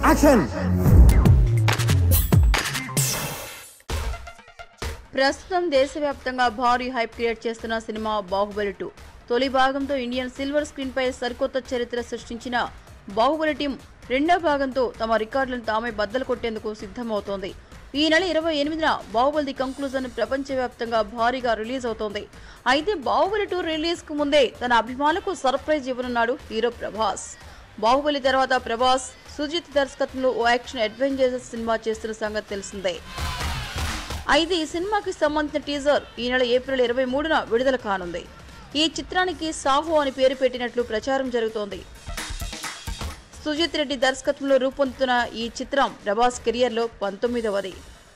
Action. ప్రస్తుతం దేశవ్యాప్తంగా భారీ హైప్ క్రియేట్ చేస్తున్న సినిమా బాహుబలి 2 తొలి భాగంతో ఇండియన్ సిల్వర్ స్క్రీన్ పై సరికొత్త చరిత్ర సృష్టించిన బాహుబలి టీం రెండో భాగంతో తమ రికార్డులను తామే బద్దలు కొట్టేందుకు సిద్ధమవుతోంది. ఈ నెల 28న బాహుబలి కంక్లూజన్ ప్రపంచవ్యాప్తంగా భారీగా రిలీజ్ అవుతోంది. అయితే బాహుబలి 2 రిలీజ్ కు ముందే తన అభిమానులకు సర్ప్రైజ్ ఇవ్వనున్నాడు హీరో ప్రభాస్. బాహుబలి తర్వాత ప్రభాస్ సుజిత్ దర్శకత్వంలో ఓ యాక్షన్ అడ్వెంచర్ సినిమా చేస్తున్న సంగతి తెలిసిందే. అయితే ఈ సినిమాకి సంబంధించిన టీజర్ ఈ నెల ఏప్రిల్ 23న విడుదల కానుంది. ఈ చిత్రానికి సాహో అని పేరు పెట్టినట్లు ప్రచారం జరుగుతోంది. సుజిత్ రెడ్డి దర్శకత్వంలో రూపొందుతున్న ఈ చిత్రం ప్రభాస్ కెరియర్లో 19వది.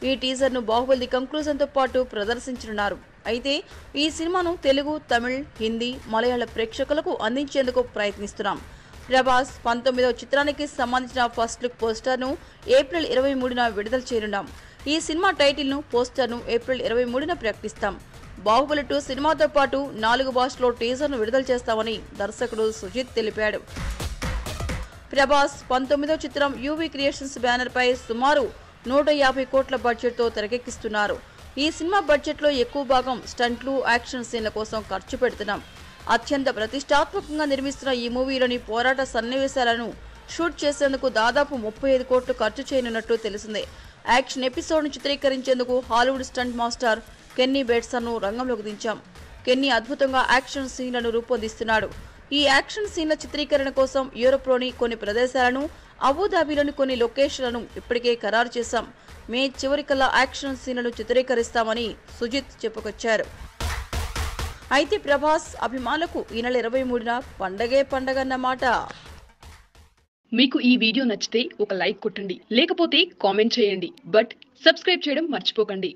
ఈ టీజర్ ను బాహుబలి కంక్లూజన్ తో పాటు ప్రదర్శించనున్నారు. అయితే ఈ సినిమాను తెలుగు, తమిళ్, హిందీ, మలయాళ ప్రేక్షకులకు అందించేందుకు ప్రయత్నిస్తున్నాం. ప్రభాస్ 19వ చిత్రానికి సంబంధించిన ఫస్ట్ లుక్ పోస్టర్ ను ఏప్రిల్ 23న విడుదల చేయనున్నాం. ఈ సినిమా టైటిల్ ను పోస్టర్ ను ఏప్రిల్ 23న ప్రకటిస్తాం. బాహుబలి 2 సినిమాతో పాటు 4 భాషల్లో టీజర్ ను విడుదల చేస్తామని దర్శకుడు సుజిత్ తెలిపాడు. ప్రభాస్ 19వ చిత్రం యూవీ క్రియేషన్స్ బ్యానర్ పై సుమారు 150 కోట్ల బడ్జెట్ తో తెరకెక్కిస్తున్నారు. ఈ సినిమా బడ్జెట్ లో ఎక్కువ భాగం స్టంట్లు, యాక్షన్ సీన్ల కోసం ఖర్చు పెడుతున్నాం. అత్యంత ప్రతిష్టాత్మకంగా నిర్మిస్తున్న ఈ మూవీలోని పోరాట సన్నివేశాలను షూట్ చేసేందుకు దాదాపు 35 కోట్లు ఖర్చు చేయనున్నట్లు తెలిసిందే. యాక్షన్ ఎపిసోడ్ ను చిత్రీకరించేందుకు Hollywood stunt master Kenny Bateson ను రంగంలోకి దించాం. కెన్నీ అద్భుతంగా యాక్షన్ సీన్లను రూపొందిస్తున్నాడు. ఈ యాక్షన్ సీన్ల చిత్రీకరణ కోసం యూరోప్లోని కొన్ని ప్రదేశాలను, అబుదాబిలోని కొన్ని లొకేషన్లను ఇప్పటికే ఖరారు చేశాం. మే చివరికల్లా యాక్షన్ సీన్లను చిత్రీకరిస్తామని సుజిత్ చెప్పుకొచ్చారు. అయితే ప్రభాస్ అభిమానులకు ఈ నెల 23న పండగే పండగన్నమాట. మీకు ఈ వీడియో నచ్చితే ఒక లైక్ కొట్టండి, లేకపోతే కామెంట్ చేయండి. బట్ సబ్స్క్రైబ్ చేయడం మర్చిపోకండి.